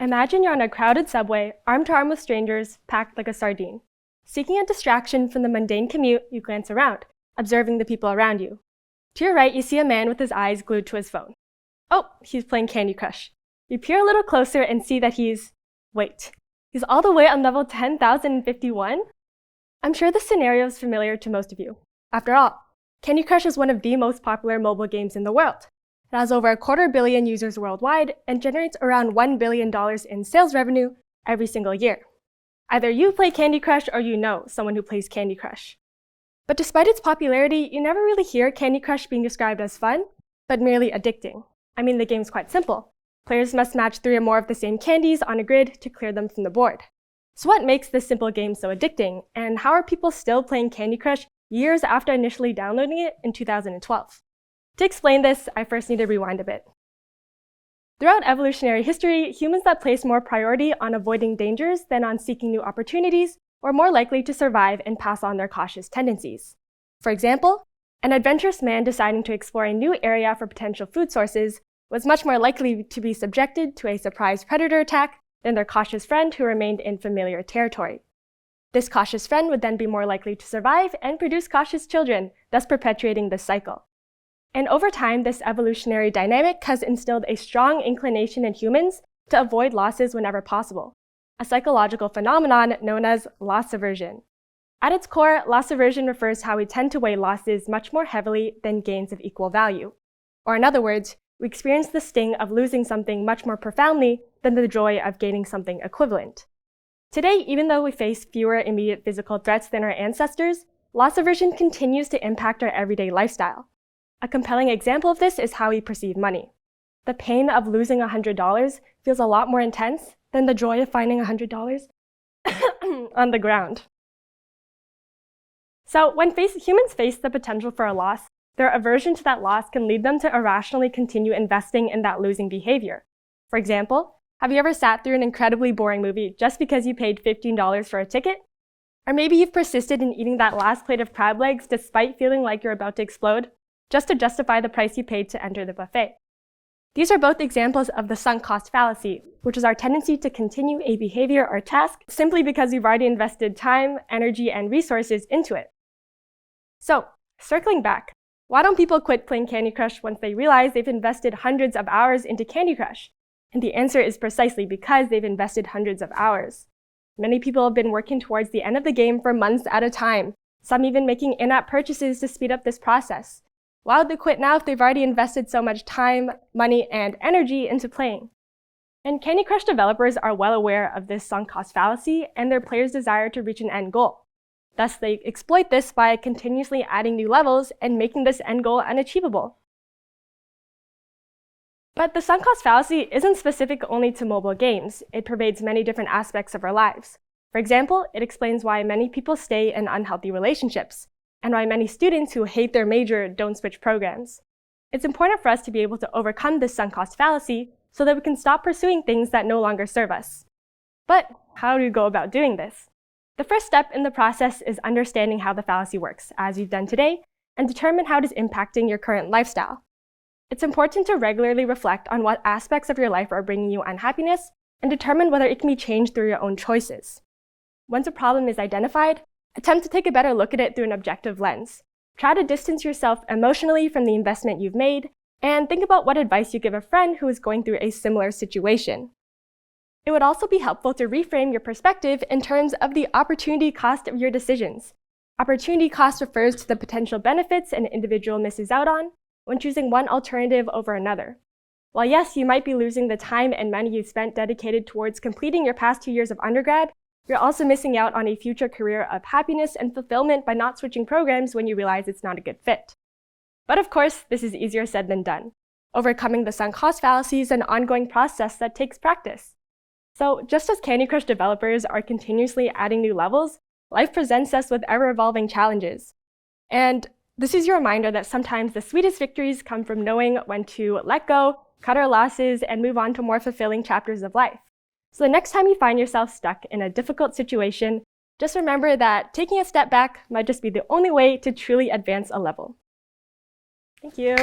Imagine you're on a crowded subway, arm to arm with strangers, packed like a sardine. Seeking a distraction from the mundane commute, you glance around, observing the people around you. To your right, you see a man with his eyes glued to his phone. Oh, he's playing Candy Crush. You peer a little closer and see that he's all the way on level 10,051? I'm sure this scenario is familiar to most of you. After all, Candy Crush is one of the most popular mobile games in the world. It has over 250 million users worldwide and generates around $1 billion in sales revenue every single year. Either you play Candy Crush or you know someone who plays Candy Crush. But despite its popularity, you never really hear Candy Crush being described as fun, but merely addicting. I mean, the game's quite simple. Players must match 3 or more of the same candies on a grid to clear them from the board. So what makes this simple game so addicting, and how are people still playing Candy Crush years after initially downloading it in 2012? To explain this, I first need to rewind a bit. Throughout evolutionary history, humans that place more priority on avoiding dangers than on seeking new opportunities were more likely to survive and pass on their cautious tendencies. For example, an adventurous man deciding to explore a new area for potential food sources was much more likely to be subjected to a surprise predator attack than their cautious friend who remained in familiar territory. This cautious friend would then be more likely to survive and produce cautious children, thus perpetuating this cycle. And over time, this evolutionary dynamic has instilled a strong inclination in humans to avoid losses whenever possible, a psychological phenomenon known as loss aversion. At its core, loss aversion refers to how we tend to weigh losses much more heavily than gains of equal value. Or in other words, we experience the sting of losing something much more profoundly than the joy of gaining something equivalent. Today, even though we face fewer immediate physical threats than our ancestors, loss aversion continues to impact our everyday lifestyle. A compelling example of this is how we perceive money. The pain of losing $100 feels a lot more intense than the joy of finding $100 on the ground. So when humans face the potential for a loss, their aversion to that loss can lead them to irrationally continue investing in that losing behavior. For example, have you ever sat through an incredibly boring movie just because you paid $15 for a ticket? Or maybe you've persisted in eating that last plate of crab legs despite feeling like you're about to explode, just to justify the price you paid to enter the buffet. These are both examples of the sunk cost fallacy, which is our tendency to continue a behavior or task simply because we've already invested time, energy, and resources into it. So, circling back, why don't people quit playing Candy Crush once they realize they've invested hundreds of hours into Candy Crush? And the answer is precisely because they've invested hundreds of hours. Many people have been working towards the end of the game for months at a time, some even making in-app purchases to speed up this process. Why would they quit now if they've already invested so much time, money, and energy into playing? And Candy Crush developers are well aware of this sunk cost fallacy and their players' desire to reach an end goal. Thus, they exploit this by continuously adding new levels and making this end goal unachievable. But the sunk cost fallacy isn't specific only to mobile games. It pervades many different aspects of our lives. For example, it explains why many people stay in unhealthy relationships, and why many students who hate their major don't switch programs. It's important for us to be able to overcome this sunk cost fallacy so that we can stop pursuing things that no longer serve us. But how do we go about doing this? The first step in the process is understanding how the fallacy works, as you've done today, and determine how it is impacting your current lifestyle. It's important to regularly reflect on what aspects of your life are bringing you unhappiness and determine whether it can be changed through your own choices. Once a problem is identified, attempt to take a better look at it through an objective lens. Try to distance yourself emotionally from the investment you've made, and think about what advice you give a friend who is going through a similar situation. It would also be helpful to reframe your perspective in terms of the opportunity cost of your decisions. Opportunity cost refers to the potential benefits an individual misses out on when choosing one alternative over another. While yes, you might be losing the time and money you've spent dedicated towards completing your past 2 years of undergrad, you're also missing out on a future career of happiness and fulfillment by not switching programs when you realize it's not a good fit. But of course, this is easier said than done. Overcoming the sunk cost fallacy is an ongoing process that takes practice. So just as Candy Crush developers are continuously adding new levels, life presents us with ever-evolving challenges. And this is your reminder that sometimes the sweetest victories come from knowing when to let go, cut our losses, and move on to more fulfilling chapters of life. So the next time you find yourself stuck in a difficult situation, just remember that taking a step back might just be the only way to truly advance a level. Thank you.